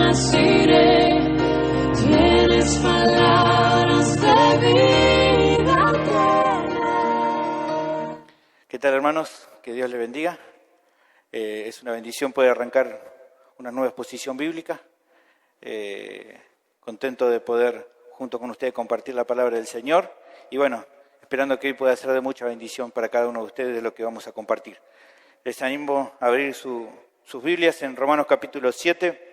jamás iré. Tienes palabras de vida eterna. ¿Qué tal, hermanos? Que Dios les bendiga. Es una bendición poder arrancar una nueva exposición bíblica. Contento de poder, junto con ustedes, compartir la palabra del Señor. Y bueno, esperando que hoy pueda ser de mucha bendición para cada uno de ustedes de lo que vamos a compartir. Les animo a abrir sus Biblias en Romanos capítulo 7,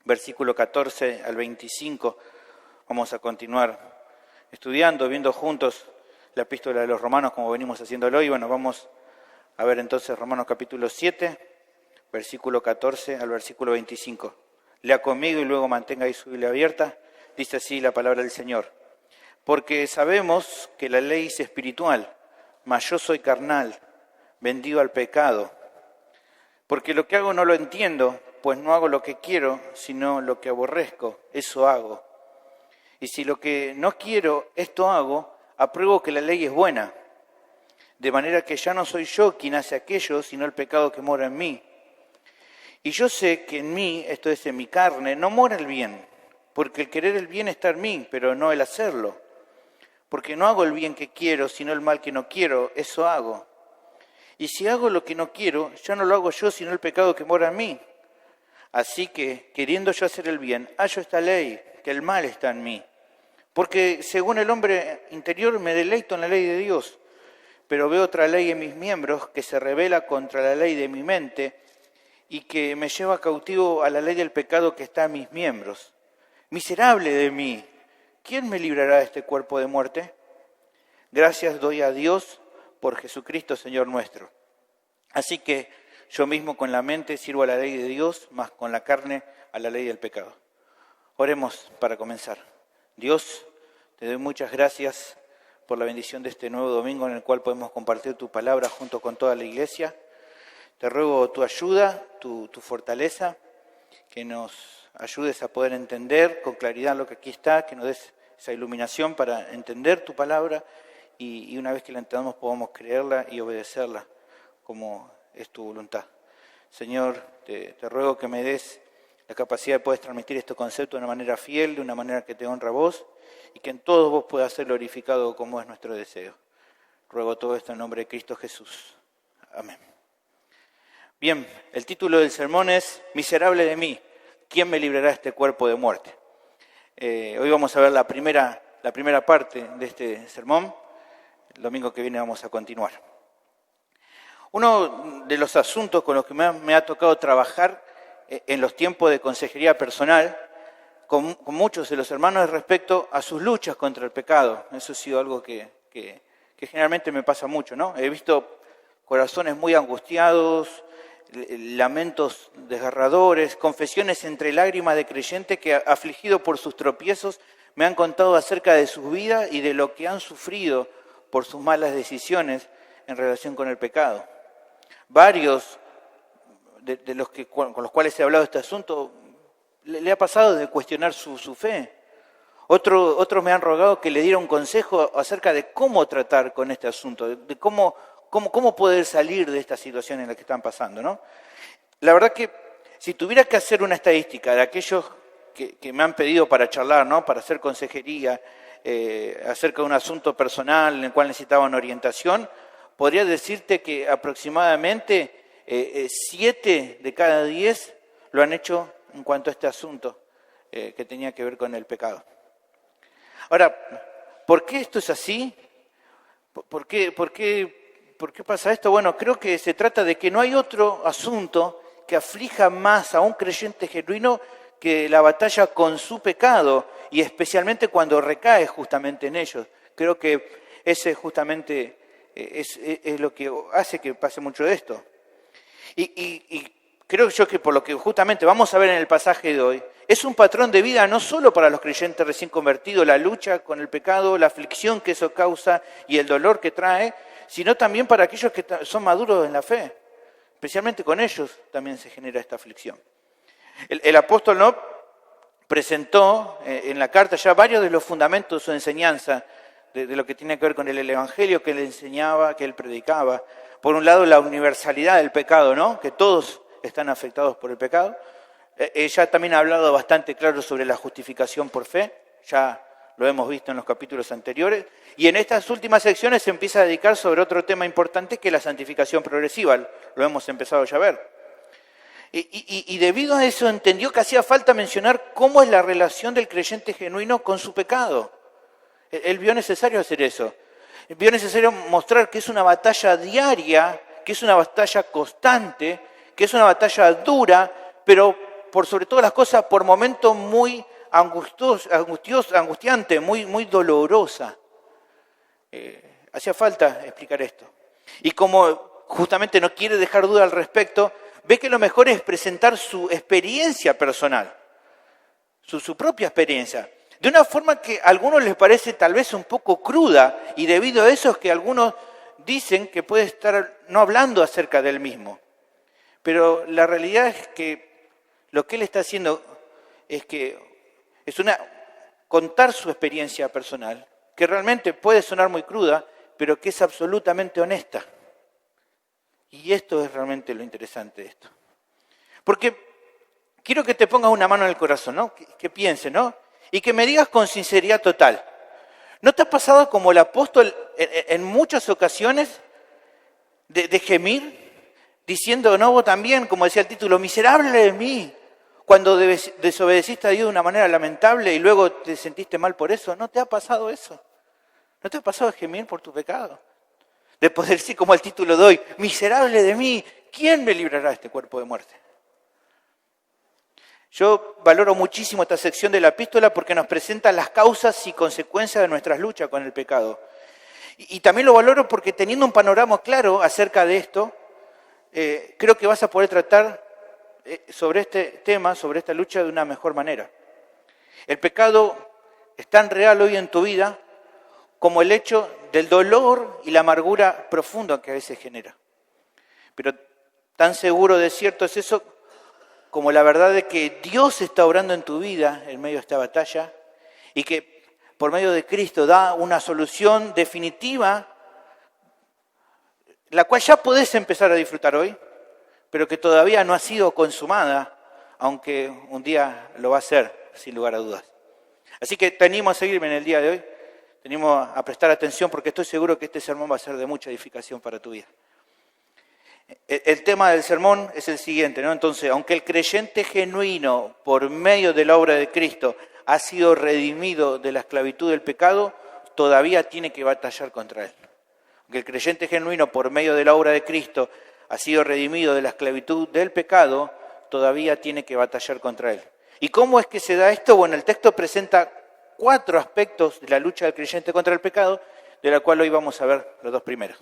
versículo 14 al 25. Vamos a continuar estudiando, viendo juntos la epístola de los Romanos como venimos haciéndolo. Y bueno, vamos a ver entonces Romanos capítulo 7, versículo 14 al versículo 25. Lea conmigo y luego mantenga ahí su Biblia abierta. Dice así la palabra del Señor. Porque sabemos que la ley es espiritual, mas yo soy carnal, vendido al pecado. Porque lo que hago no lo entiendo, pues no hago lo que quiero, sino lo que aborrezco, eso hago. Y si lo que no quiero, esto hago, apruebo que la ley es buena. De manera que ya no soy yo quien hace aquello, sino el pecado que mora en mí. Y yo sé que en mí, esto es en mi carne, no mora el bien, porque el querer el bien está en mí, pero no el hacerlo. Porque no hago el bien que quiero, sino el mal que no quiero, eso hago. Y si hago lo que no quiero, ya no lo hago yo, sino el pecado que mora en mí. Así que, queriendo yo hacer el bien, hallo esta ley, que el mal está en mí. Porque según el hombre interior me deleito en la ley de Dios, pero veo otra ley en mis miembros que se rebela contra la ley de mi mente y que me lleva cautivo a la ley del pecado que está en mis miembros. Miserable de mí, ¿quién me librará de este cuerpo de muerte? Gracias doy a Dios por Jesucristo, Señor nuestro. Así que yo mismo con la mente sirvo a la ley de Dios, mas con la carne a la ley del pecado. Oremos para comenzar. Dios, te doy muchas gracias por la bendición de este nuevo domingo en el cual podemos compartir tu palabra junto con toda la iglesia. Te ruego tu ayuda, tu fortaleza, que nos ayudes a poder entender con claridad lo que aquí está, que nos des esa iluminación para entender tu palabra y una vez que la entendamos podamos creerla y obedecerla como es tu voluntad. Señor, te ruego que me des la capacidad de poder transmitir este concepto de una manera fiel, de una manera que te honra a vos y que en todos vos puedas ser glorificado como es nuestro deseo. Ruego todo esto en nombre de Cristo Jesús. Amén. Bien, el título del sermón es Miserable de mí, ¿quién me librará de este cuerpo de muerte? Hoy vamos a ver la primera parte de este sermón. El domingo que viene vamos a continuar. Uno de los asuntos con los que me ha tocado trabajar en los tiempos de consejería personal con muchos de los hermanos es respecto a sus luchas contra el pecado. Eso ha sido algo que generalmente me pasa mucho, ¿no? He visto corazones muy angustiados, lamentos desgarradores, confesiones entre lágrimas de creyentes que, afligidos por sus tropiezos, me han contado acerca de su vida y de lo que han sufrido por sus malas decisiones en relación con el pecado. Varios de los que con los cuales he hablado de este asunto le ha pasado de cuestionar su fe. Otros me han rogado que le diera un consejo acerca de cómo tratar con este asunto, de cómo poder salir de esta situación en la que están pasando, ¿no? La verdad que si tuviera que hacer una estadística de aquellos que me han pedido para charlar, ¿no? Para hacer consejería acerca de un asunto personal en el cual necesitaban orientación, podría decirte que aproximadamente 7 de cada 10 lo han hecho en cuanto a este asunto que tenía que ver con el pecado. Ahora, ¿por qué esto es así? ¿Por qué pasa esto? Bueno, creo que se trata de que no hay otro asunto que aflija más a un creyente genuino que la batalla con su pecado, y especialmente cuando recae justamente en ellos. Creo que ese justamente es lo que hace que pase mucho de esto. Y creo yo que por lo que justamente vamos a ver en el pasaje de hoy, es un patrón de vida no solo para los creyentes recién convertidos, la lucha con el pecado, la aflicción que eso causa y el dolor que trae, sino también para aquellos que son maduros en la fe. Especialmente con ellos también se genera esta aflicción. El apóstol no presentó en la carta ya varios de los fundamentos de su enseñanza, de lo que tiene que ver con el evangelio que él enseñaba, que él predicaba. Por un lado, la universalidad del pecado, ¿no? Que todos están afectados por el pecado. Ella también ha hablado bastante claro sobre la justificación por fe, ya lo hemos visto en los capítulos anteriores, y en estas últimas secciones se empieza a dedicar sobre otro tema importante que es la santificación progresiva, lo hemos empezado ya a ver. Y debido a eso entendió que hacía falta mencionar cómo es la relación del creyente genuino con su pecado. Él vio necesario hacer eso. Vio necesario mostrar que es una batalla diaria, que es una batalla constante, que es una batalla dura, pero por sobre todas las cosas, por momentos muy angustiante, muy dolorosa. Hacía falta explicar esto. Y como justamente no quiere dejar duda al respecto, ve que lo mejor es presentar su experiencia personal, su propia experiencia, de una forma que a algunos les parece tal vez un poco cruda, y debido a eso es que algunos dicen que puede estar no hablando acerca del mismo. Pero la realidad es que lo que él está haciendo es contar su experiencia personal, que realmente puede sonar muy cruda, pero que es absolutamente honesta. Y esto es realmente lo interesante de esto. Porque quiero que te pongas una mano en el corazón, ¿no? Que pienses, ¿no? Y que me digas con sinceridad total. ¿No te ha pasado como el apóstol en muchas ocasiones de gemir? Diciendo, no, vos también, como decía el título, miserable de mí. Cuando desobedeciste a Dios de una manera lamentable y luego te sentiste mal por eso. ¿No te ha pasado eso? ¿No te ha pasado gemir por tu pecado? De poder decir, como el título de hoy, miserable de mí, ¿quién me librará de este cuerpo de muerte? Yo valoro muchísimo esta sección de la epístola porque nos presenta las causas y consecuencias de nuestras luchas con el pecado. Y también lo valoro porque teniendo un panorama claro acerca de esto, creo que vas a poder tratar sobre este tema, sobre esta lucha de una mejor manera. El pecado es tan real hoy en tu vida como el hecho del dolor y la amargura profunda que a veces genera. Pero tan seguro de cierto es eso como la verdad de que Dios está obrando en tu vida en medio de esta batalla y que por medio de Cristo da una solución definitiva, la cual ya podés empezar a disfrutar hoy, pero que todavía no ha sido consumada, aunque un día lo va a ser, sin lugar a dudas. Así que te animo a seguirme en el día de hoy, te animo a prestar atención porque estoy seguro que este sermón va a ser de mucha edificación para tu vida. El tema del sermón es el siguiente, ¿no? Entonces, aunque el creyente genuino, por medio de la obra de Cristo, ha sido redimido de la esclavitud del pecado, todavía tiene que batallar contra él. Aunque el creyente genuino, por medio de la obra de Cristo, ha sido redimido de la esclavitud del pecado, todavía tiene que batallar contra él. ¿Y cómo es que se da esto? Bueno, el texto presenta 4 aspectos de la lucha del creyente contra el pecado, de la cual hoy vamos a ver los 2 primeros.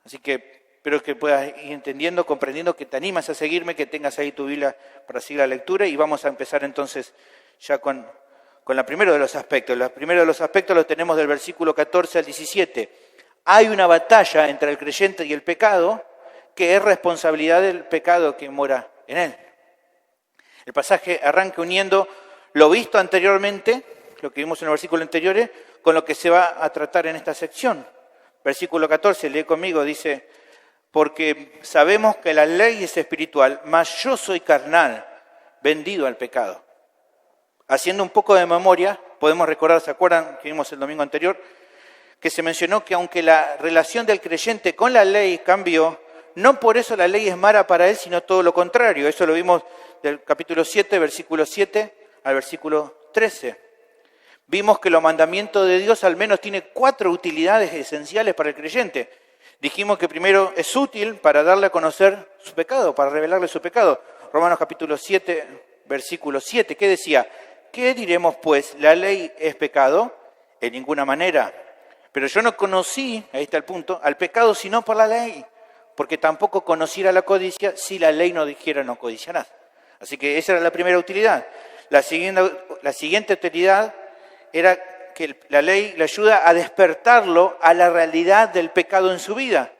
Así que espero que puedas ir entendiendo, comprendiendo, que te animas a seguirme, que tengas ahí tu Biblia para seguir la lectura y vamos a empezar entonces ya con el primero de los aspectos. El primero de los aspectos lo tenemos del versículo 14 al 17. Hay una batalla entre el creyente y el pecado que es responsabilidad del pecado que mora en él. El pasaje arranca uniendo lo visto anteriormente, lo que vimos en el versículo anterior, con lo que se va a tratar en esta sección. Versículo 14, lee conmigo, dice: porque sabemos que la ley es espiritual, mas yo soy carnal, vendido al pecado. Haciendo un poco de memoria, podemos recordar, ¿se acuerdan que vimos el domingo anterior? Que se mencionó que aunque la relación del creyente con la ley cambió, no por eso la ley es mala para él, sino todo lo contrario. Eso lo vimos del capítulo 7, versículo 7 al versículo 13. Vimos que los mandamientos de Dios al menos tienen 4 utilidades esenciales para el creyente. Dijimos que primero es útil para darle a conocer su pecado, para revelarle su pecado. Romanos capítulo 7, versículo 7, ¿qué decía? ¿Qué diremos pues? ¿La ley es pecado? En ninguna manera. Pero yo no conocí, ahí está el punto, al pecado sino por la ley, porque tampoco conociera la codicia si la ley no dijera no codiciarás. Así que esa era la primera utilidad. La siguiente utilidad era que la ley le ayuda a despertarlo a la realidad del pecado en su vida.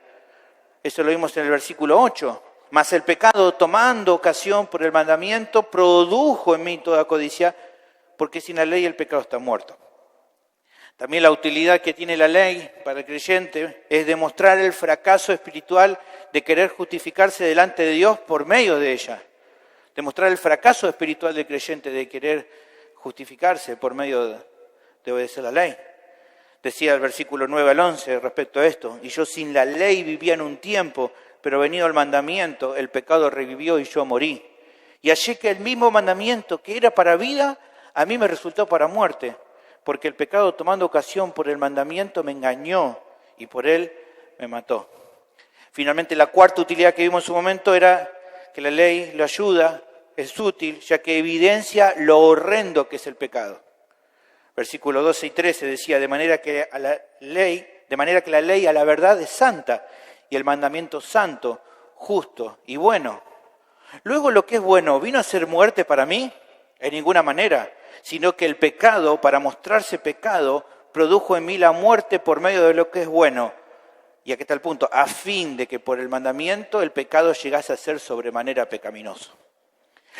Eso lo vimos en el versículo 8. Mas el pecado, tomando ocasión por el mandamiento, produjo en mí toda codicia, porque sin la ley el pecado está muerto. También la utilidad que tiene la ley para el creyente es demostrar el fracaso espiritual de querer justificarse delante de Dios por medio de ella. demostrar el fracaso espiritual del creyente de querer justificarse por medio de obedecer la ley. Decía el versículo 9 al 11 respecto a esto: y yo sin la ley vivía en un tiempo, pero venido el mandamiento, el pecado revivió y yo morí. Y hallé que el mismo mandamiento que era para vida, a mí me resultó para muerte, porque el pecado, tomando ocasión por el mandamiento, me engañó y por él me mató. Finalmente, la cuarta utilidad que vimos en su momento era que la ley lo ayuda, es útil, ya que evidencia lo horrendo que es el pecado. Versículos 12 y 13 decía: de manera que la ley a la verdad es santa, y el mandamiento santo, justo y bueno. Luego, lo que es bueno, ¿vino a ser muerte para mí? En ninguna manera, sino que el pecado, para mostrarse pecado, produjo en mí la muerte por medio de lo que es bueno. Y aquí está el punto: a fin de que por el mandamiento el pecado llegase a ser sobremanera pecaminoso.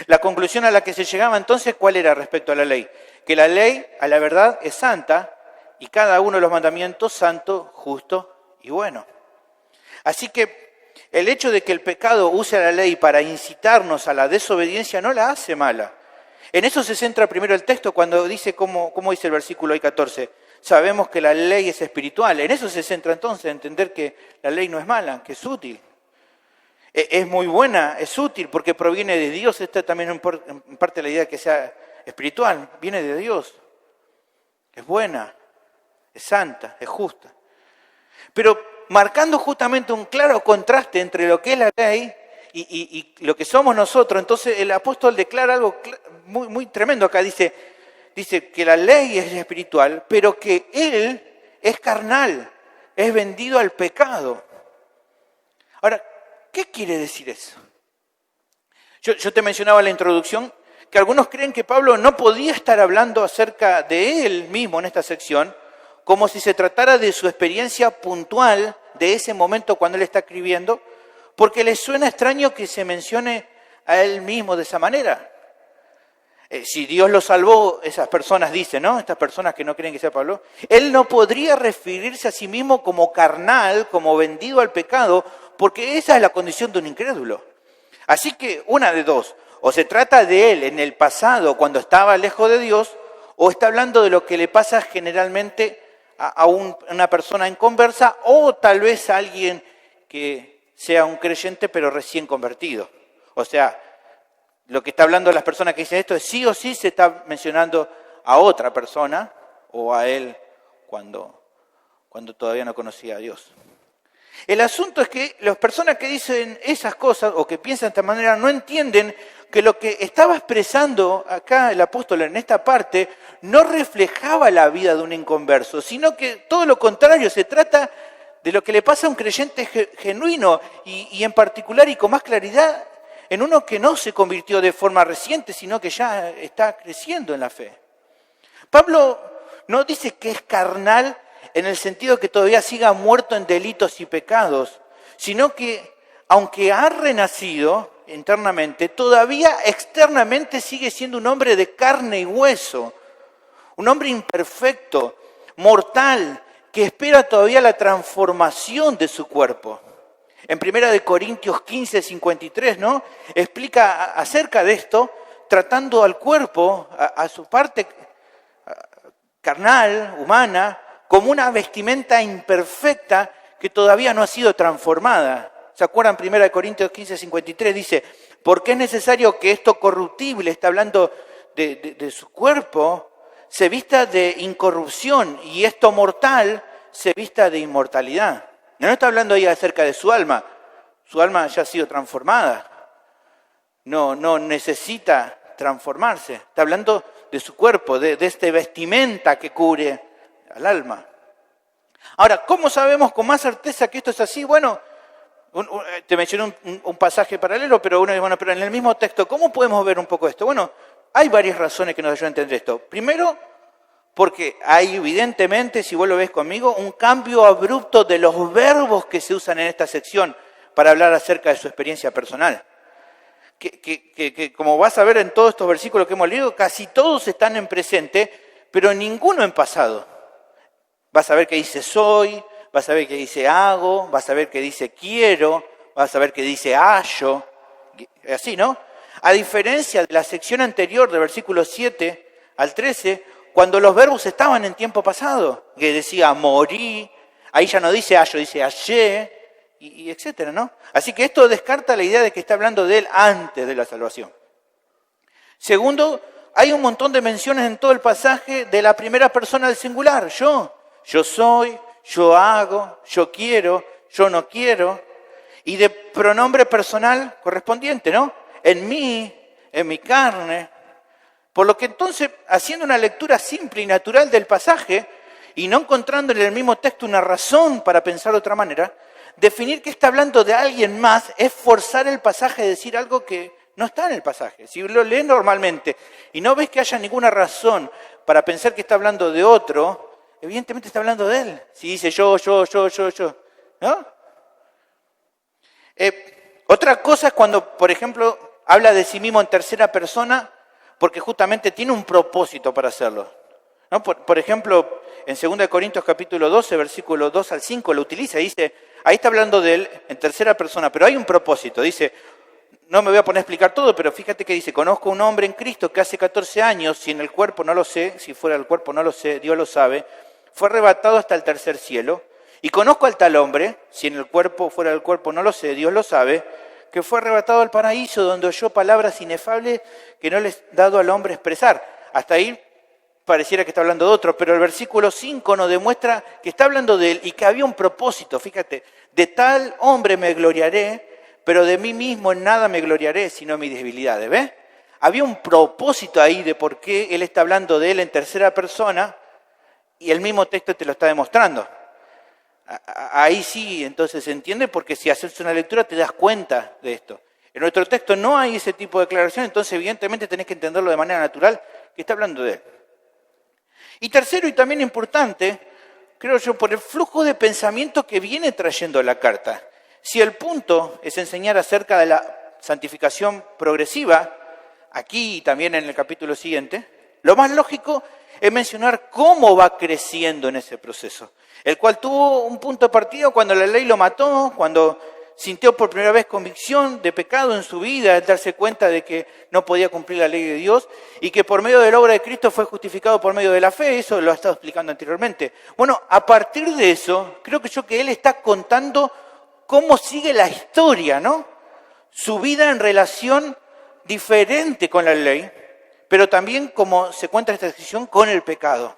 La conclusión a la que se llegaba entonces, ¿cuál era respecto a la ley? Que la ley, a la verdad, es santa, y cada uno de los mandamientos santo, justo y bueno. Así que el hecho de que el pecado use la ley para incitarnos a la desobediencia no la hace mala. En eso se centra primero el texto cuando dice, ¿cómo dice el versículo 14? Sabemos que la ley es espiritual. En eso se centra entonces, entender que la ley no es mala, que es útil. Es muy buena, es útil porque proviene de Dios. Esta también en parte la idea de que sea espiritual, viene de Dios. Es buena, es santa, es justa. Pero marcando justamente un claro contraste entre lo que es la ley y lo que somos nosotros, entonces el apóstol declara algo muy, muy tremendo acá. Dice que la ley es espiritual, pero que él es carnal, es vendido al pecado. Ahora, ¿qué quiere decir eso? Yo te mencionaba en la introducción que algunos creen que Pablo no podía estar hablando acerca de él mismo en esta sección, como si se tratara de su experiencia puntual de ese momento cuando él está escribiendo, porque les suena extraño que se mencione a él mismo de esa manera. Si Dios lo salvó, esas personas dicen, ¿no? Estas personas que no creen que sea Pablo, él no podría referirse a sí mismo como carnal, como vendido al pecado, porque esa es la condición de un incrédulo. Así que una de dos: o se trata de él en el pasado cuando estaba lejos de Dios, o está hablando de lo que le pasa generalmente a una persona inconversa, o tal vez a alguien que sea un creyente pero recién convertido. O sea, lo que está hablando las personas que dicen esto es sí o sí se está mencionando a otra persona o a él cuando todavía no conocía a Dios. El asunto es que las personas que dicen esas cosas o que piensan de esta manera no entienden que lo que estaba expresando acá el apóstol en esta parte no reflejaba la vida de un inconverso, sino que todo lo contrario, se trata de lo que le pasa a un creyente genuino y en particular y con más claridad en uno que no se convirtió de forma reciente, sino que ya está creciendo en la fe. Pablo no dice que es carnal en el sentido que todavía siga muerto en delitos y pecados, sino que aunque ha renacido internamente, todavía externamente sigue siendo un hombre de carne y hueso, un hombre imperfecto, mortal, que espera todavía la transformación de su cuerpo. En 1 Corintios 15, 53, ¿no? Explica acerca de esto, tratando al cuerpo, a su parte carnal, humana, como una vestimenta imperfecta que todavía no ha sido transformada. ¿Se acuerdan? 1 Corintios 15, 53 dice: porque es necesario que esto corruptible, está hablando de su cuerpo, se vista de incorrupción y esto mortal se vista de inmortalidad. No está hablando ahí acerca de su alma ya ha sido transformada, no necesita transformarse, está hablando de su cuerpo, de este vestimenta que cubre al alma. Ahora, ¿cómo sabemos con más certeza que esto es así? Bueno, te mencioné un pasaje paralelo, pero pero en el mismo texto, ¿cómo podemos ver un poco esto? Bueno, hay varias razones que nos ayudan a entender esto. Primero, porque hay evidentemente, si vos lo ves conmigo, un cambio abrupto de los verbos que se usan en esta sección para hablar acerca de su experiencia personal. Que como vas a ver en todos estos versículos que hemos leído, casi todos están en presente, pero ninguno en pasado. Vas a ver que dice soy, vas a ver que dice hago, vas a ver que dice quiero, vas a ver que dice hallo, así, ¿no? A diferencia de la sección anterior, de versículos 7 al 13, cuando los verbos estaban en tiempo pasado, que decía morí, ahí ya no dice ayo, dice hallé, y etcétera, ¿no? Así que esto descarta la idea de que está hablando de él antes de la salvación. Segundo, hay un montón de menciones en todo el pasaje de la primera persona del singular, yo. Yo soy, yo hago, yo quiero, yo no quiero. Y de pronombre personal correspondiente, ¿no? En mí, en mi carne. Por lo que entonces, haciendo una lectura simple y natural del pasaje, y no encontrando en el mismo texto una razón para pensar de otra manera, definir que está hablando de alguien más es forzar el pasaje a decir algo que no está en el pasaje. Si lo lees normalmente y no ves que haya ninguna razón para pensar que está hablando de otro, evidentemente está hablando de él. Si dice yo, ¿no? Otra cosa es cuando, por ejemplo, habla de sí mismo en tercera persona, porque justamente tiene un propósito para hacerlo, ¿no? Por ejemplo, en 2 Corintios capítulo 12, versículos 2 al 5, lo utiliza y dice, ahí está hablando de él en tercera persona, pero hay un propósito. Dice, no me voy a poner a explicar todo, pero fíjate que dice, conozco a un hombre en Cristo que hace 14 años, si en el cuerpo no lo sé, si fuera el cuerpo no lo sé, Dios lo sabe, fue arrebatado hasta el tercer cielo. Y conozco al tal hombre, si en el cuerpo fuera del cuerpo no lo sé, Dios lo sabe, que fue arrebatado al paraíso donde oyó palabras inefables que no les he dado al hombre expresar. Hasta ahí pareciera que está hablando de otro, pero el versículo 5 nos demuestra que está hablando de él y que había un propósito. Fíjate, de tal hombre me gloriaré, pero de mí mismo en nada me gloriaré, sino en mis debilidades. ¿Ves? Había un propósito ahí de por qué él está hablando de él en tercera persona y el mismo texto te lo está demostrando. Ahí sí, entonces se entiende, porque si haces una lectura te das cuenta de esto. En nuestro texto no hay ese tipo de declaración, entonces evidentemente tenés que entenderlo de manera natural, que está hablando de él. Y tercero, y también importante, creo yo, por el flujo de pensamiento que viene trayendo la carta. Si el punto es enseñar acerca de la santificación progresiva, aquí y también en el capítulo siguiente, lo más lógico es mencionar cómo va creciendo en ese proceso, el cual tuvo un punto de partida cuando la ley lo mató, cuando sintió por primera vez convicción de pecado en su vida, al darse cuenta de que no podía cumplir la ley de Dios y que por medio de la obra de Cristo fue justificado por medio de la fe. Eso lo ha estado explicando anteriormente. Bueno, a partir de eso, creo que él está contando cómo sigue la historia, ¿no? Su vida en relación diferente con la ley, pero también como se cuenta esta descripción con el pecado.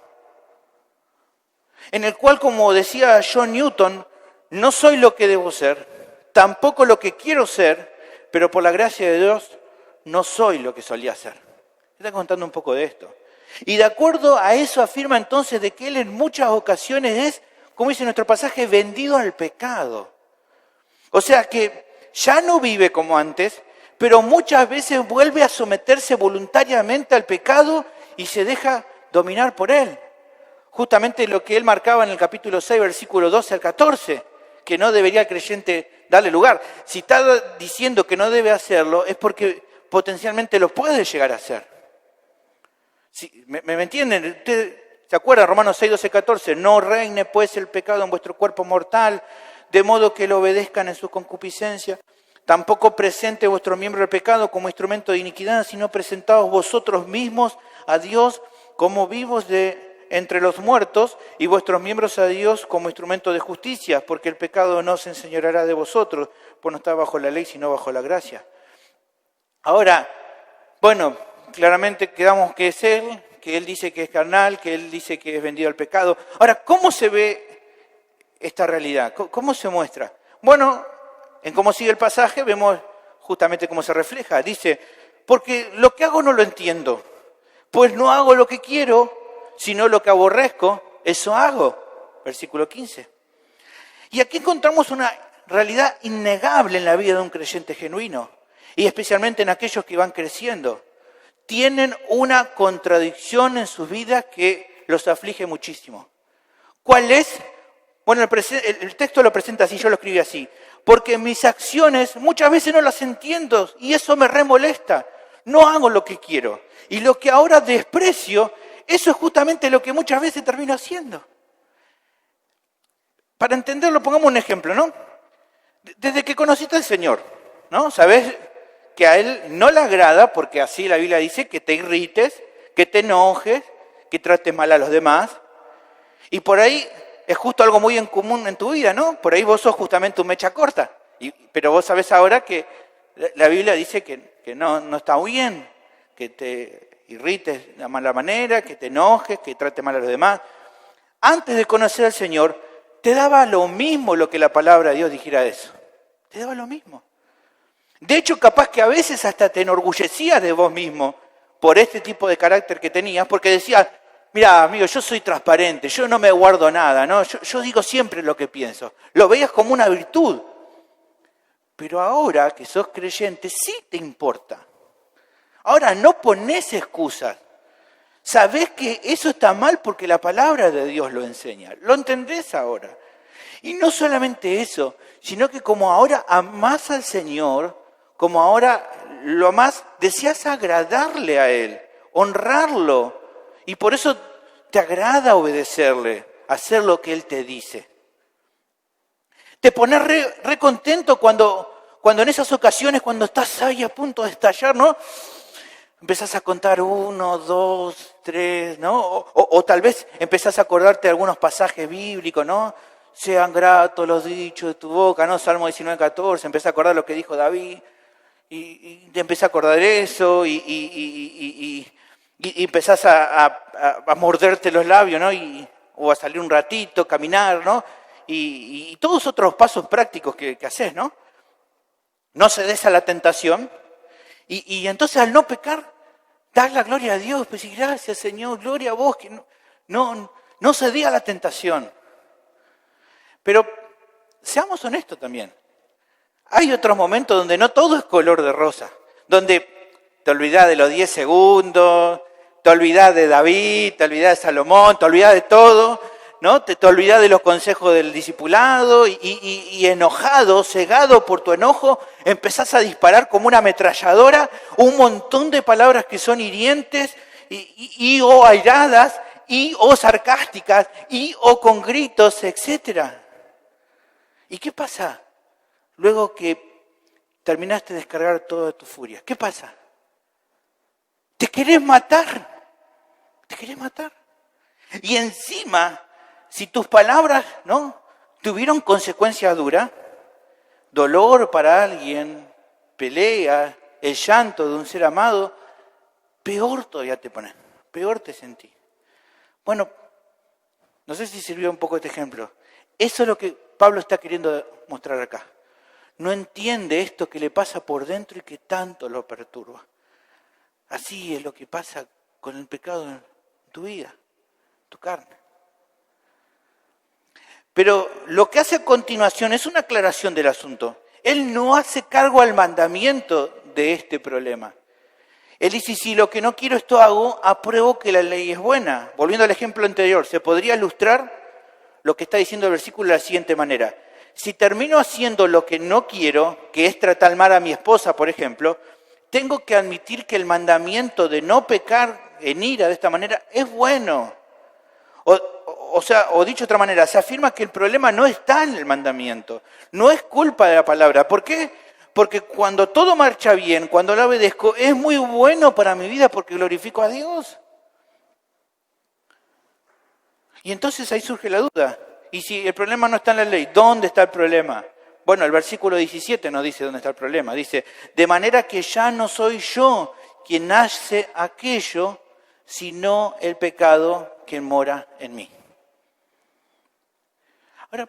En el cual, como decía John Newton, no soy lo que debo ser, tampoco lo que quiero ser, pero por la gracia de Dios no soy lo que solía ser. Está contando un poco de esto. Y de acuerdo a eso afirma entonces de que él en muchas ocasiones es, como dice nuestro pasaje, vendido al pecado. O sea que ya no vive como antes, pero muchas veces vuelve a someterse voluntariamente al pecado y se deja dominar por él. Justamente lo que él marcaba en el capítulo 6, versículo 12 al 14, que no debería el creyente darle lugar. Si está diciendo que no debe hacerlo, es porque potencialmente lo puede llegar a hacer. ¿Sí? ¿Me entienden? ¿Usted se acuerda? Romanos 6, 12, 14. No reine pues el pecado en vuestro cuerpo mortal, de modo que lo obedezcan en su concupiscencia. Tampoco presente vuestro miembro el pecado como instrumento de iniquidad, sino presentaos vosotros mismos a Dios como vivos de entre los muertos y vuestros miembros a Dios como instrumento de justicia, porque el pecado no se enseñoreará de vosotros, pues no está bajo la ley, sino bajo la gracia. Ahora, bueno, claramente quedamos que es él, que él dice que es carnal, que él dice que es vendido al pecado. Ahora, ¿cómo se ve esta realidad? ¿Cómo se muestra? Bueno, en cómo sigue el pasaje vemos justamente cómo se refleja. Dice, porque lo que hago no lo entiendo, pues no hago lo que quiero, sino lo que aborrezco, eso hago. Versículo 15. Y aquí encontramos una realidad innegable en la vida de un creyente genuino, y especialmente en aquellos que van creciendo. Tienen una contradicción en sus vidas que los aflige muchísimo. ¿Cuál es? Bueno, el texto lo presenta así, yo lo escribí así. Porque mis acciones muchas veces no las entiendo y eso me remolesta. No hago lo que quiero. Y lo que ahora desprecio, eso es justamente lo que muchas veces termino haciendo. Para entenderlo, pongamos un ejemplo, ¿no? Desde que conociste al Señor, ¿no? ¿Sabés que a Él no le agrada, porque así la Biblia dice, que te irrites, que te enojes, que trates mal a los demás. Y por ahí es justo algo muy en común en tu vida, ¿no? Por ahí vos sos justamente un mecha corta. Pero vos sabés ahora que la Biblia dice que no está bien, que te irrites de mala manera, que te enojes, que trates mal a los demás. Antes de conocer al Señor, te daba lo mismo lo que la palabra de Dios dijera de eso. Te daba lo mismo. De hecho, capaz que a veces hasta te enorgullecías de vos mismo por este tipo de carácter que tenías, porque decías, mira, amigo, yo soy transparente, yo no me guardo nada, ¿no? Yo digo siempre lo que pienso. Lo veías como una virtud. Pero ahora que sos creyente, sí te importa. Ahora no ponés excusas. Sabés que eso está mal porque la palabra de Dios lo enseña. ¿Lo entendés ahora? Y no solamente eso, sino que como ahora amás al Señor, como ahora lo amás, deseas agradarle a Él, honrarlo. Y por eso te agrada obedecerle, hacer lo que Él te dice. Te pones re contento cuando en esas ocasiones, cuando estás ahí a punto de estallar, ¿no? Empezás a contar 1, 2, 3, ¿no? O tal vez empezás a acordarte de algunos pasajes bíblicos, ¿no? Sean gratos los dichos de tu boca, ¿no? Salmo 19, 14, empezás a acordar lo que dijo David, y te empezás a acordar de eso, y empezás a morderte los labios, ¿no? O a salir un ratito, caminar, ¿no? Y todos otros pasos prácticos que haces, ¿no? No cedes a la tentación. Y entonces al no pecar, das la gloria a Dios, pues y gracias Señor, gloria a vos, que no cedí a la tentación. Pero seamos honestos también. Hay otros momentos donde no todo es color de rosa, donde te olvidás de los 10 segundos, te olvidás de David, te olvidás de Salomón, te olvidás de todo, ¿no? Te olvidás de los consejos del discipulado y enojado, cegado por tu enojo, empezás a disparar como una ametralladora un montón de palabras que son hirientes o airadas o sarcásticas o con gritos, etc. ¿Y qué pasa luego que terminaste de descargar toda tu furia? ¿Qué pasa? ¿Te querés matar? ¿Te querés matar? Y encima, si tus palabras, ¿no?, tuvieron consecuencia dura, dolor para alguien, pelea, el llanto de un ser amado, peor todavía te pones, peor te sentís. Bueno, no sé si sirvió un poco este ejemplo. Eso es lo que Pablo está queriendo mostrar acá. No entiende esto que le pasa por dentro y que tanto lo perturba. Así es lo que pasa con el pecado en tu vida, tu carne. Pero lo que hace a continuación es una aclaración del asunto. Él no hace cargo al mandamiento de este problema. Él dice, si lo que no quiero esto hago, apruebo que la ley es buena. Volviendo al ejemplo anterior, se podría ilustrar lo que está diciendo el versículo de la siguiente manera. Si termino haciendo lo que no quiero, que es tratar mal a mi esposa, por ejemplo, tengo que admitir que el mandamiento de no pecar en ira de esta manera es bueno. O dicho de otra manera, se afirma que el problema no está en el mandamiento, no es culpa de la palabra. ¿Por qué? Porque cuando todo marcha bien, cuando la obedezco, es muy bueno para mi vida porque glorifico a Dios. Y entonces ahí surge la duda. Y si el problema no está en la ley, ¿dónde está el problema? Bueno, el versículo 17 nos dice dónde está el problema. Dice, de manera que ya no soy yo quien hace aquello, sino el pecado que mora en mí. Ahora,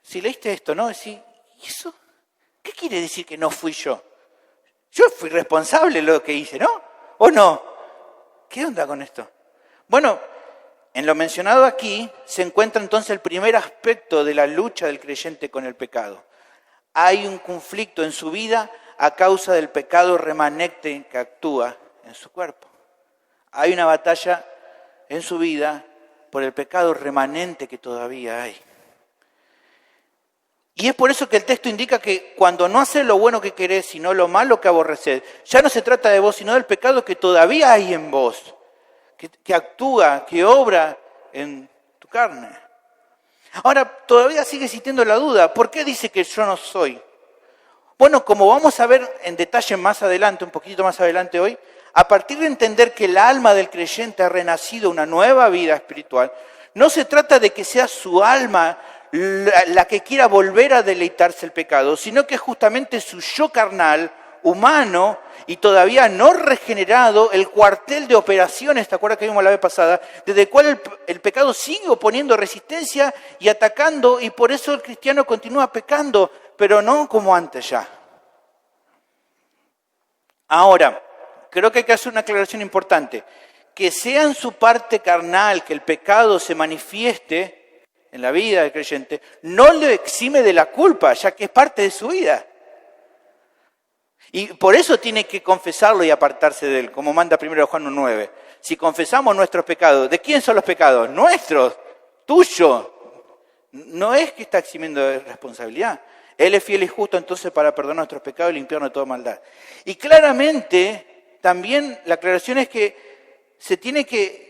si leíste esto, ¿no? Decís, ¿y eso? ¿Qué quiere decir que no fui yo? Yo fui responsable de lo que hice, ¿no? ¿O no? ¿Qué onda con esto? Bueno, en lo mencionado aquí se encuentra entonces el primer aspecto de la lucha del creyente con el pecado. Hay un conflicto en su vida a causa del pecado remanente que actúa en su cuerpo. Hay una batalla en su vida por el pecado remanente que todavía hay. Y es por eso que el texto indica que cuando no haces lo bueno que querés, sino lo malo que aborreces, ya no se trata de vos, sino del pecado que todavía hay en vos, que actúa, que obra en tu carne. Ahora, todavía sigue existiendo la duda. ¿Por qué dice que yo no soy? Bueno, como vamos a ver en detalle más adelante, un poquito más adelante hoy, a partir de entender que el alma del creyente ha renacido una nueva vida espiritual, no se trata de que sea su alma la que quiera volver a deleitarse el pecado, sino que justamente su yo carnal, humano y todavía no regenerado, el cuartel de operaciones, ¿te acuerdas que vimos la vez pasada? Desde el cual el pecado sigue oponiendo resistencia y atacando, y por eso el cristiano continúa pecando, pero no como antes ya. Ahora, creo que hay que hacer una aclaración importante. Que sea en su parte carnal que el pecado se manifieste en la vida del creyente, no le exime de la culpa, ya que es parte de su vida. Y por eso tiene que confesarlo y apartarse de él, como manda 1 Juan 1:9. Si confesamos nuestros pecados, ¿de quién son los pecados? Nuestros, tuyos. No es que está eximiendo de responsabilidad. Él es fiel y justo entonces para perdonar nuestros pecados y limpiarnos de toda maldad. Y claramente, también la aclaración es que se tiene que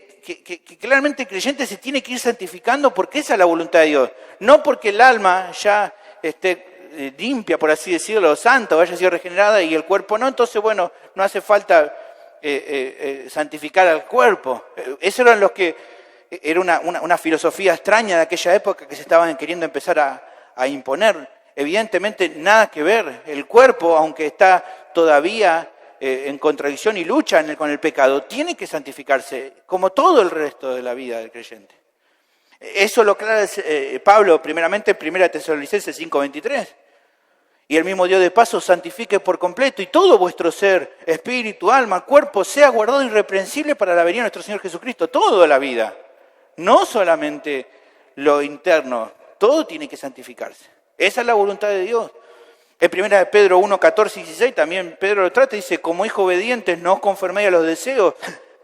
claramente el creyente se tiene que ir santificando porque esa es la voluntad de Dios. No porque el alma ya esté limpia, por así decirlo, santa, o haya sido regenerada y el cuerpo no, entonces bueno, no hace falta santificar al cuerpo. Eso eran los que, era una filosofía extraña de aquella época que se estaban queriendo empezar a imponer. Evidentemente nada que ver, el cuerpo, aunque está todavía en contradicción y lucha con el pecado, tiene que santificarse, como todo el resto de la vida del creyente. Eso lo aclara Pablo, primeramente en 1 Tesalonicenses 5:23. Y el mismo Dios de paz os santifique por completo, y todo vuestro ser, espíritu, alma, cuerpo, sea guardado irreprensible para la venida de nuestro Señor Jesucristo. Toda la vida, no solamente lo interno, todo tiene que santificarse. Esa es la voluntad de Dios. En 1 Pedro 1:14 y 16 también Pedro lo trata y dice, como hijos obedientes no os conforméis a los deseos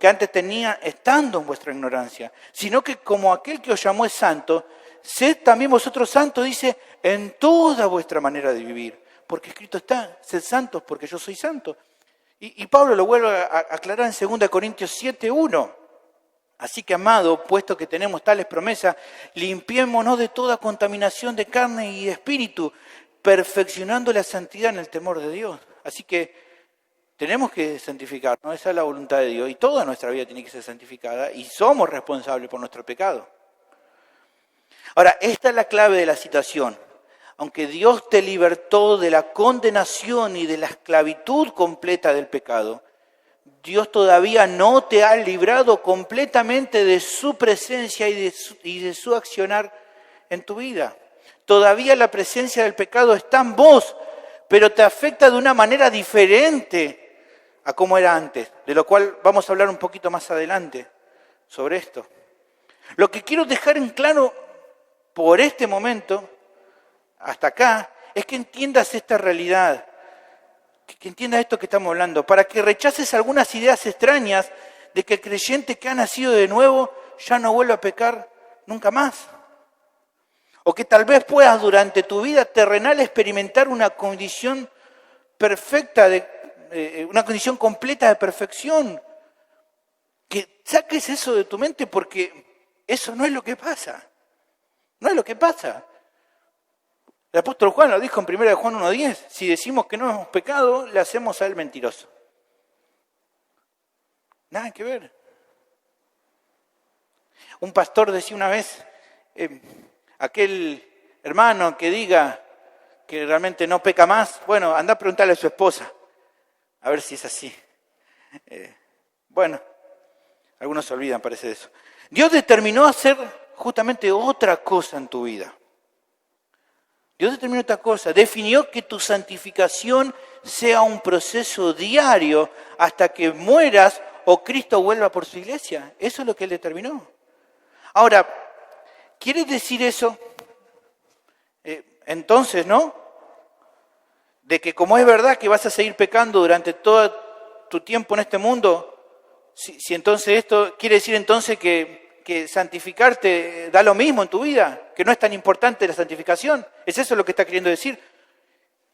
que antes tenía estando en vuestra ignorancia, sino que como aquel que os llamó es santo, sed también vosotros santos, dice, en toda vuestra manera de vivir. Porque escrito está, sed santos porque yo soy santo. Y Pablo lo vuelve a aclarar en 2 Corintios 7:1. Así que, amado, puesto que tenemos tales promesas, limpiémonos de toda contaminación de carne y de espíritu, perfeccionando la santidad en el temor de Dios. Así que tenemos que santificarnos, esa es la voluntad de Dios, y toda nuestra vida tiene que ser santificada, y somos responsables por nuestro pecado. Ahora, esta es la clave de la situación. Aunque Dios te libertó de la condenación y de la esclavitud completa del pecado, Dios todavía no te ha librado completamente de su presencia y de su accionar en tu vida. Todavía la presencia del pecado está en vos, pero te afecta de una manera diferente a como era antes, de lo cual vamos a hablar un poquito más adelante sobre esto. Lo que quiero dejar en claro por este momento, hasta acá, es que entiendas esta realidad, que entiendas esto que estamos hablando, para que rechaces algunas ideas extrañas de que el creyente que ha nacido de nuevo ya no vuelve a pecar nunca más. O que tal vez puedas durante tu vida terrenal experimentar una condición perfecta, una condición completa de perfección. Que saques eso de tu mente porque eso no es lo que pasa. No es lo que pasa. El apóstol Juan lo dijo en 1 Juan 1:10, si decimos que no hemos pecado, le hacemos a él mentiroso. Nada que ver. Un pastor decía una vez, aquel hermano que diga que realmente no peca más, bueno, anda a preguntarle a su esposa, a ver si es así. Bueno, algunos se olvidan, parece de eso. Dios determinó hacer justamente otra cosa en tu vida. Dios determinó otra cosa, definió que tu santificación sea un proceso diario hasta que mueras o Cristo vuelva por su iglesia. Eso es lo que Él determinó. Ahora, ¿quiere decir eso? Entonces, ¿no? De que como es verdad que vas a seguir pecando durante todo tu tiempo en este mundo, si entonces esto quiere decir entonces que santificarte da lo mismo en tu vida, que no es tan importante la santificación. ¿Es eso lo que está queriendo decir?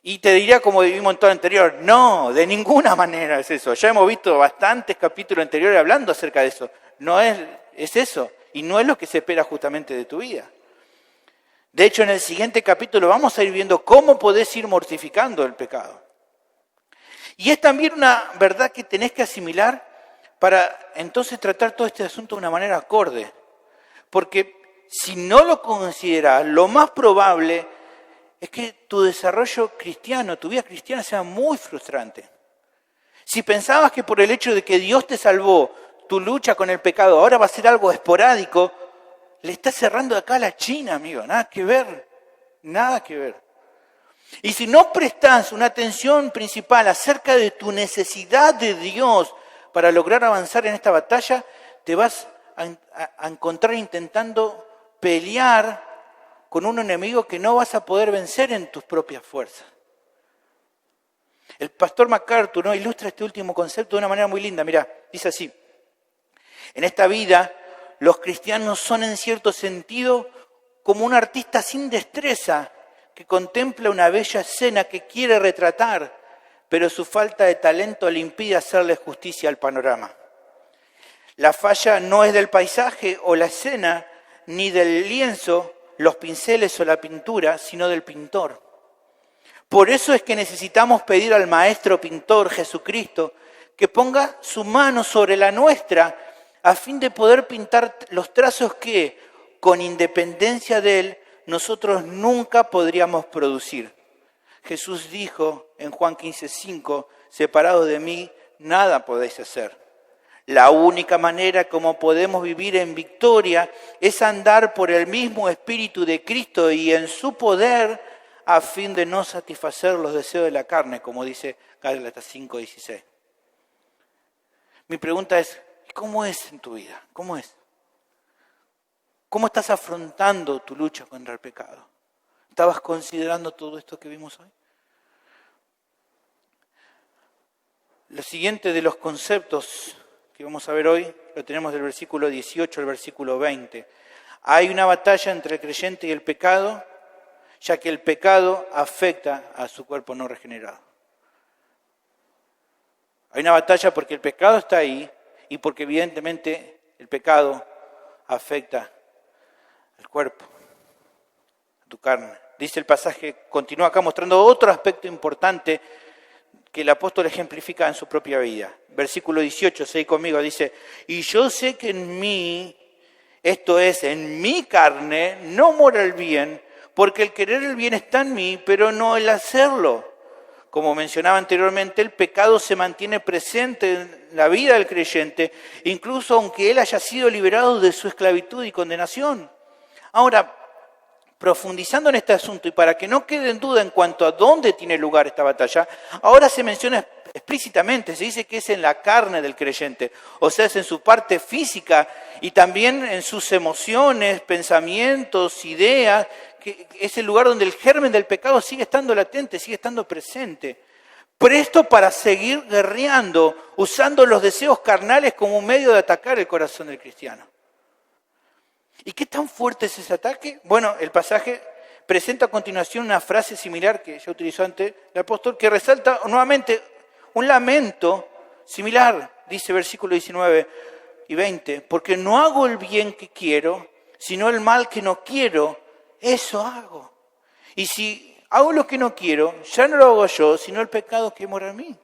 Y te diría como vivimos en todo anterior, no, de ninguna manera es eso. Ya hemos visto bastantes capítulos anteriores hablando acerca de eso. No es eso, y no es lo que se espera justamente de tu vida. De hecho, en el siguiente capítulo vamos a ir viendo cómo podés ir mortificando el pecado. Y es también una verdad que tenés que asimilar para entonces tratar todo este asunto de una manera acorde. Porque si no lo considerás, lo más probable es que tu desarrollo cristiano, tu vida cristiana sea muy frustrante. Si pensabas que por el hecho de que Dios te salvó, tu lucha con el pecado ahora va a ser algo esporádico, le estás cerrando acá la China, amigo. Nada que ver, nada que ver. Y si no prestás una atención principal acerca de tu necesidad de Dios para lograr avanzar en esta batalla, te vas a encontrar intentando pelear con un enemigo que no vas a poder vencer en tus propias fuerzas. El pastor MacArthur, ¿no?, ilustra este último concepto de una manera muy linda. Mirá, dice así: en esta vida, los cristianos son en cierto sentido como un artista sin destreza que contempla una bella escena que quiere retratar, pero su falta de talento le impide hacerle justicia al panorama. La falla no es del paisaje o la escena, ni del lienzo, los pinceles o la pintura, sino del pintor. Por eso es que necesitamos pedir al maestro pintor Jesucristo que ponga su mano sobre la nuestra a fin de poder pintar los trazos que, con independencia de Él, nosotros nunca podríamos producir. Jesús dijo en Juan 15:5, separados de mí, nada podéis hacer. La única manera como podemos vivir en victoria es andar por el mismo Espíritu de Cristo y en su poder a fin de no satisfacer los deseos de la carne, como dice Gálatas 5:16. Mi pregunta es, ¿cómo es en tu vida? ¿Cómo es? ¿Cómo estás afrontando tu lucha contra el pecado? ¿Estabas considerando todo esto que vimos hoy? Lo siguiente de los conceptos que vamos a ver hoy lo tenemos del versículo 18 al versículo 20. Hay una batalla entre el creyente y el pecado, ya que el pecado afecta a su cuerpo no regenerado. Hay una batalla porque el pecado está ahí y porque evidentemente el pecado afecta al cuerpo, a tu carne. Dice el pasaje, continúa acá mostrando otro aspecto importante que el apóstol ejemplifica en su propia vida. Versículo 18, seguí conmigo, dice: y yo sé que en mí, esto es, en mi carne, no mora el bien, porque el querer el bien está en mí, pero no el hacerlo. Como mencionaba anteriormente, el pecado se mantiene presente en la vida del creyente, incluso aunque él haya sido liberado de su esclavitud y condenación. Ahora, profundizando en este asunto y para que no quede en duda en cuanto a dónde tiene lugar esta batalla, ahora se menciona explícitamente, se dice que es en la carne del creyente, o sea, es en su parte física y también en sus emociones, pensamientos, ideas, que es el lugar donde el germen del pecado sigue estando latente, sigue estando presente. Presto para seguir guerreando, usando los deseos carnales como un medio de atacar el corazón del cristiano. ¿Y qué tan fuerte es ese ataque? Bueno, el pasaje presenta a continuación una frase similar que ya utilizó antes el apóstol, que resalta nuevamente un lamento similar, dice versículo 19 y 20, porque no hago el bien que quiero, sino el mal que no quiero, eso hago. Y si hago lo que no quiero, ya no lo hago yo, sino el pecado que mora en mí.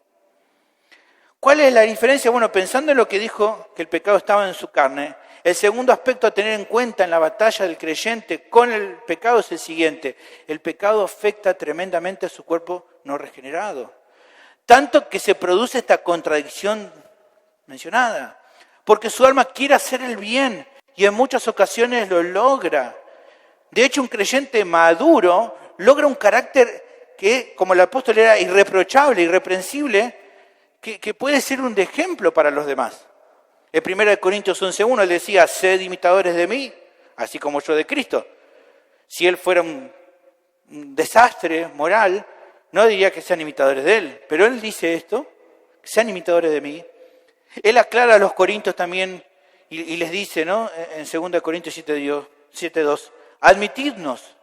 ¿Cuál es la diferencia? Bueno, pensando en lo que dijo, que el pecado estaba en su carne, el segundo aspecto a tener en cuenta en la batalla del creyente con el pecado es el siguiente: el pecado afecta tremendamente a su cuerpo no regenerado. Tanto que se produce esta contradicción mencionada, porque su alma quiere hacer el bien y en muchas ocasiones lo logra. De hecho, un creyente maduro logra un carácter que, como el apóstol, era irreprochable, irreprensible, que puede ser un ejemplo para los demás. En 1 Corintios 11:1 él decía: sed imitadores de mí, así como yo de Cristo. Si él fuera un desastre moral, no diría que sean imitadores de él, pero él dice esto, que sean imitadores de mí. Él aclara a los corintios también y les dice, ¿no?, en 2 Corintios 7:2, admitidnos,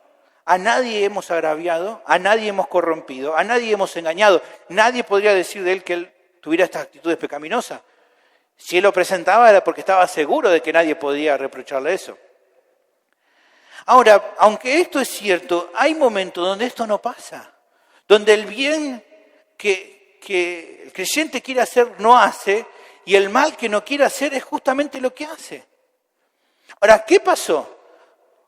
a nadie hemos agraviado, a nadie hemos corrompido, a nadie hemos engañado. Nadie podría decir de él que él tuviera estas actitudes pecaminosas. Si él lo presentaba era porque estaba seguro de que nadie podía reprocharle eso. Ahora, aunque esto es cierto, hay momentos donde esto no pasa, donde el bien que el creyente quiere hacer no hace, y el mal que no quiere hacer es justamente lo que hace. Ahora, ¿qué pasó?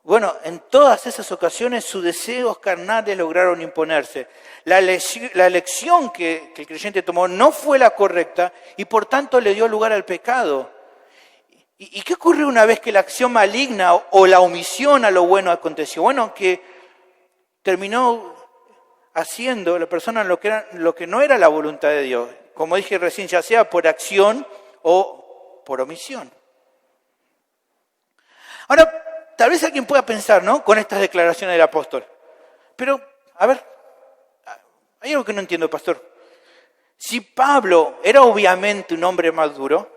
Bueno, en todas esas ocasiones sus deseos carnales lograron imponerse. La elección que el creyente tomó no fue la correcta y por tanto le dio lugar al pecado. ¿Y qué ocurrió una vez que la acción maligna o la omisión a lo bueno aconteció? Bueno, que terminó haciendo la persona lo que no era la voluntad de Dios. Como dije recién, ya sea por acción o por omisión. Ahora, tal vez alguien pueda pensar, ¿no?, con estas declaraciones del apóstol. Pero, a ver, hay algo que no entiendo, pastor. Si Pablo era obviamente un hombre maduro,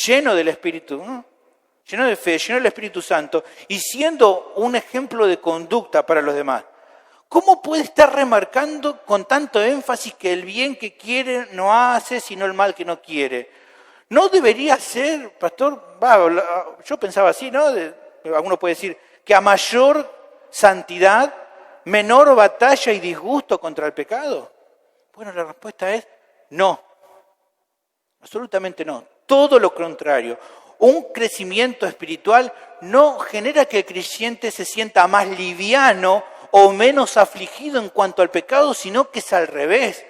lleno del Espíritu, ¿no?, lleno de fe, lleno del Espíritu Santo, y siendo un ejemplo de conducta para los demás, ¿cómo puede estar remarcando con tanto énfasis que el bien que quiere no hace, sino el mal que no quiere? ¿No debería ser, pastor? Yo pensaba así, ¿no? Alguno puede decir que a mayor santidad, menor batalla y disgusto contra el pecado. Bueno, la respuesta es no. Absolutamente no. Todo lo contrario. Un crecimiento espiritual no genera que el creyente se sienta más liviano o menos afligido en cuanto al pecado, sino que es al revés.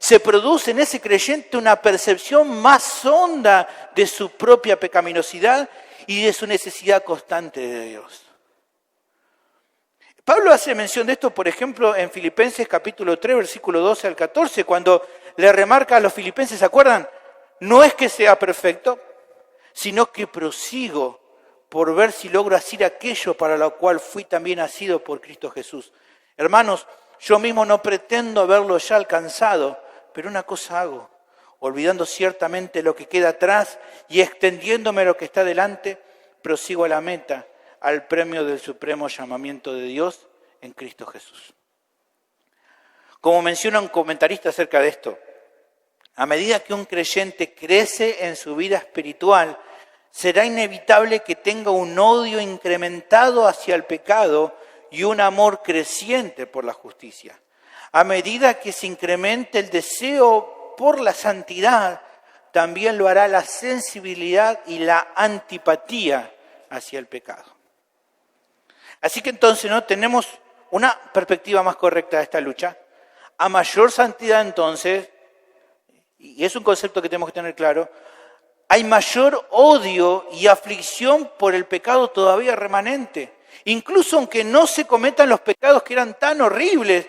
Se produce en ese creyente una percepción más honda de su propia pecaminosidad y de su necesidad constante de Dios. Pablo hace mención de esto, por ejemplo, en Filipenses capítulo 3, versículo 12 al 14, cuando le remarca a los filipenses, ¿se acuerdan? No es que sea perfecto, sino que prosigo por ver si logro hacer aquello para lo cual fui también nacido por Cristo Jesús. Hermanos, yo mismo no pretendo haberlo ya alcanzado, pero una cosa hago, olvidando ciertamente lo que queda atrás y extendiéndome lo que está delante, prosigo a la meta, al premio del supremo llamamiento de Dios en Cristo Jesús. Como menciona un comentarista acerca de esto, a medida que un creyente crece en su vida espiritual, será inevitable que tenga un odio incrementado hacia el pecado y un amor creciente por la justicia. A medida que se incremente el deseo por la santidad, también lo hará la sensibilidad y la antipatía hacia el pecado. Así que entonces, ¿no?, tenemos una perspectiva más correcta de esta lucha. A mayor santidad entonces, y es un concepto que tenemos que tener claro, hay mayor odio y aflicción por el pecado todavía remanente. Incluso aunque no se cometan los pecados que eran tan horribles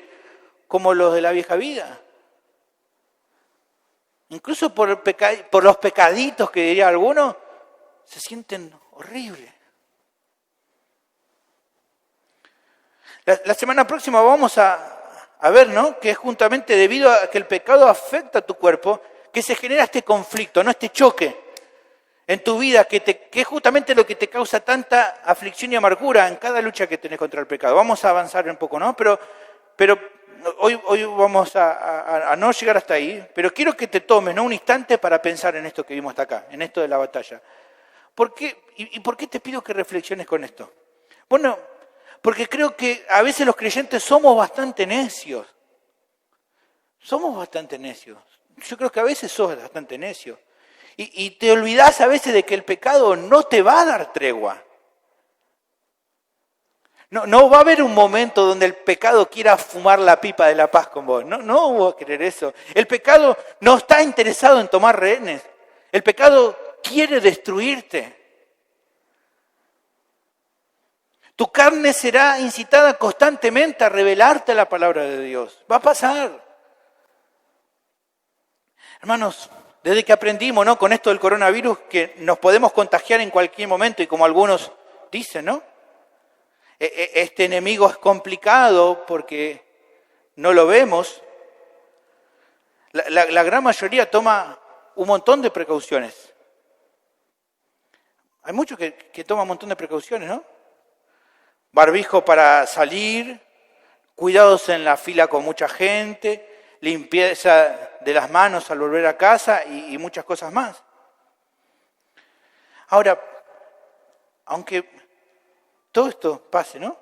como los de la vieja vida. Incluso por los pecaditos que diría alguno, se sienten horribles. La semana próxima vamos a ver, ¿no?, que es justamente debido a que el pecado afecta a tu cuerpo, que se genera este conflicto, ¿no?, este choque en tu vida, que es justamente lo que te causa tanta aflicción y amargura en cada lucha que tenés contra el pecado. Vamos a avanzar un poco, ¿no? Pero hoy vamos a no llegar hasta ahí, pero quiero que te tomes, ¿no?, un instante para pensar en esto que vimos hasta acá, en esto de la batalla. ¿Por qué? ¿Y por qué te pido que reflexiones con esto? Bueno, porque creo que a veces los creyentes somos bastante necios. Somos bastante necios. Yo creo que a veces sos bastante necio. Y te olvidás a veces de que el pecado no te va a dar tregua. No va a haber un momento donde el pecado quiera fumar la pipa de la paz con vos. No voy a querer eso. El pecado no está interesado en tomar rehenes. El pecado quiere destruirte. Tu carne será incitada constantemente a rebelarte a la palabra de Dios. Va a pasar. Hermanos, desde que aprendimos, ¿no?, con esto del coronavirus, que nos podemos contagiar en cualquier momento, y como algunos dicen, ¿no?, este enemigo es complicado porque no lo vemos. La gran mayoría toma un montón de precauciones. Hay muchos que toman un montón de precauciones, ¿no? Barbijo para salir, cuidados en la fila con mucha gente, limpieza de las manos al volver a casa y muchas cosas más. Ahora, aunque todo esto pase, ¿no?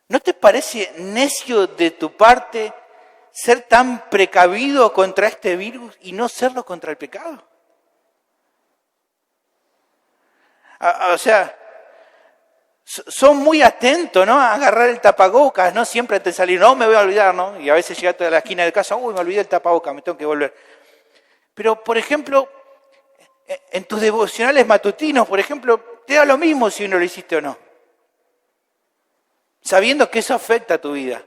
¿No te parece necio de tu parte ser tan precavido contra este virus y no serlo contra el pecado? O sea, son muy atentos, ¿no? A agarrar el tapabocas, ¿no? Siempre antes de salir, no, me voy a olvidar, ¿no? Y a veces llega a la esquina de casa, uy, me olvidé el tapabocas, me tengo que volver. Pero, por ejemplo, en tus devocionales matutinos, por ejemplo, te da lo mismo si uno lo hiciste o no. Sabiendo que eso afecta a tu vida.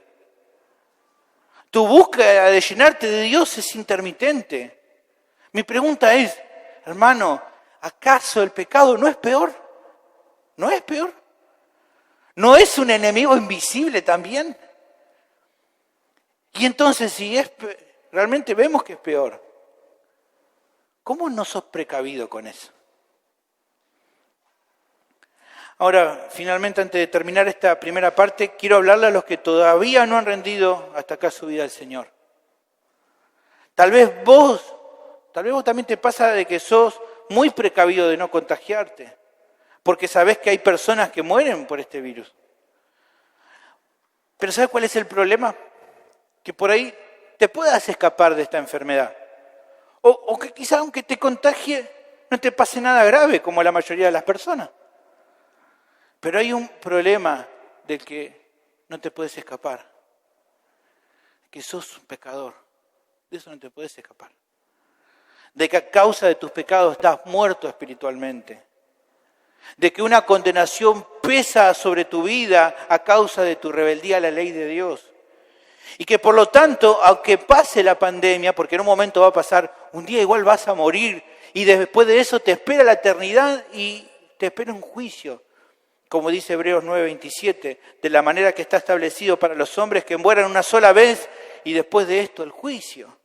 Tu búsqueda de llenarte de Dios es intermitente. Mi pregunta es, hermano, ¿acaso el pecado no es peor? ¿No es peor? ¿No es un enemigo invisible también? Y entonces, si realmente vemos que es peor, ¿cómo no sos precavido con eso? Ahora, finalmente, antes de terminar esta primera parte, quiero hablarle a los que todavía no han rendido hasta acá su vida al Señor. Tal vez vos también te pasa de que sos muy precavido de no contagiarte, porque sabés que hay personas que mueren por este virus. Pero ¿sabes cuál es el problema? Que por ahí te puedas escapar de esta enfermedad. O que quizá aunque te contagie, no te pase nada grave, como la mayoría de las personas. Pero hay un problema del que no te puedes escapar. Que sos un pecador. De eso no te puedes escapar. De que a causa de tus pecados estás muerto espiritualmente. De que una condenación pesa sobre tu vida a causa de tu rebeldía a la ley de Dios. Y que por lo tanto, aunque pase la pandemia, porque en un momento va a pasar, un día igual vas a morir. Y después de eso te espera la eternidad y te espera un juicio. Como dice Hebreos 9:27, de la manera que está establecido para los hombres que mueran una sola vez y después de esto el juicio.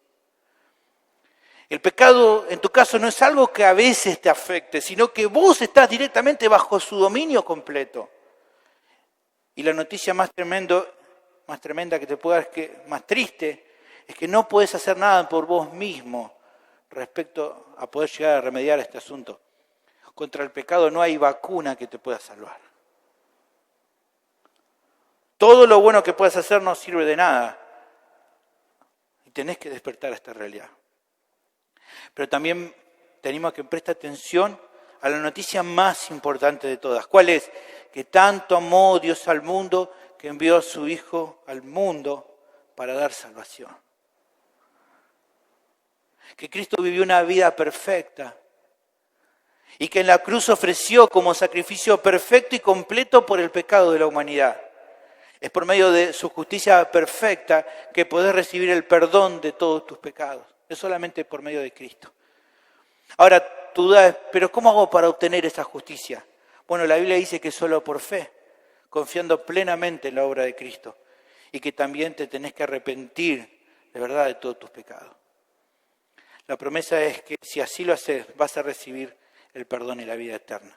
El pecado, en tu caso, no es algo que a veces te afecte, sino que vos estás directamente bajo su dominio completo. Y la noticia más tremenda que te pueda dar, más triste, es que no puedes hacer nada por vos mismo respecto a poder llegar a remediar este asunto. Contra el pecado no hay vacuna que te pueda salvar. Todo lo bueno que puedas hacer no sirve de nada. Y tenés que despertar a esta realidad. Pero también te animo a que preste atención a la noticia más importante de todas. ¿Cuál es? Que tanto amó Dios al mundo que envió a su Hijo al mundo para dar salvación. Que Cristo vivió una vida perfecta y que en la cruz ofreció como sacrificio perfecto y completo por el pecado de la humanidad. Es por medio de su justicia perfecta que podés recibir el perdón de todos tus pecados. Es solamente por medio de Cristo. Ahora, tu duda es, ¿pero cómo hago para obtener esa justicia? Bueno, la Biblia dice que solo por fe, confiando plenamente en la obra de Cristo. Y que también te tenés que arrepentir de verdad de todos tus pecados. La promesa es que si así lo haces, vas a recibir el perdón y la vida eterna.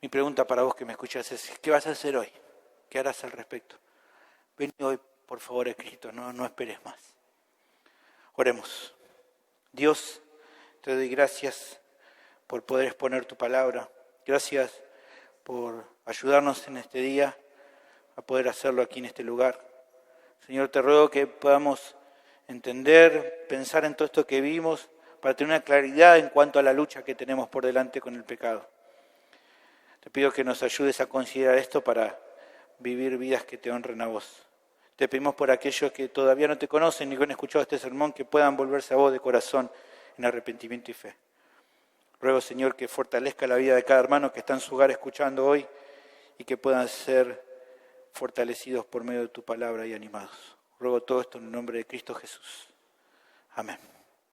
Mi pregunta para vos que me escuchás es, ¿qué vas a hacer hoy? ¿Qué harás al respecto? Ven hoy, por favor, a Cristo, no esperes más. Oremos. Dios, te doy gracias por poder exponer tu palabra. Gracias por ayudarnos en este día a poder hacerlo aquí en este lugar. Señor, te ruego que podamos entender, pensar en todo esto que vimos, para tener una claridad en cuanto a la lucha que tenemos por delante con el pecado. Te pido que nos ayudes a considerar esto para vivir vidas que te honren a vos. Te pedimos por aquellos que todavía no te conocen ni que han escuchado este sermón, que puedan volverse a vos de corazón en arrepentimiento y fe. Ruego, Señor, que fortalezca la vida de cada hermano que está en su hogar escuchando hoy y que puedan ser fortalecidos por medio de tu palabra y animados. Ruego todo esto en el nombre de Cristo Jesús. Amén.